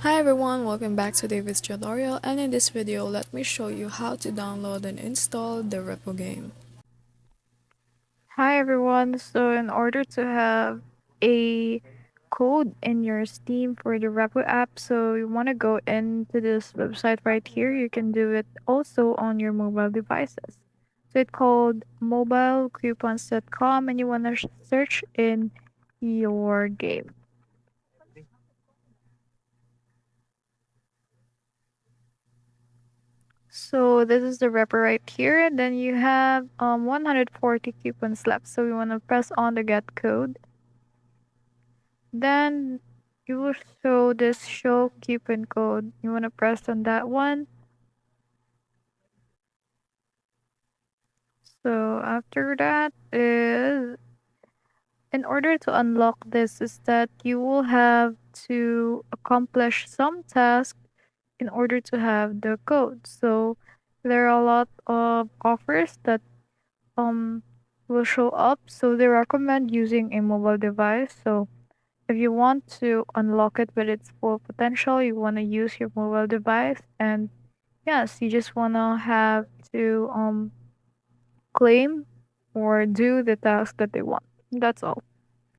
Hi everyone, welcome back to David's tutorial, and in this video let me show you how to download and install the REPO game. Hi everyone. So in order to have a code in your Steam for the Repo app, so you want to go into this website right here. You can do it also on your mobile devices. So it's called mobilecoupons.com and you want to search in your game. So this is the Repo right here. And then you have 140 coupons left. So you want to press on the get code. Then you will show this show coupon code. You want to press on that one. So after that is in order to unlock this is that you will have to accomplish some task in order to have the code. So there are a lot of offers that um will show up. So they recommend using a mobile device. So if you want to unlock it with its full potential, you want to use your mobile device. And yes, you just want to have to claim or do the task that they want. That's all.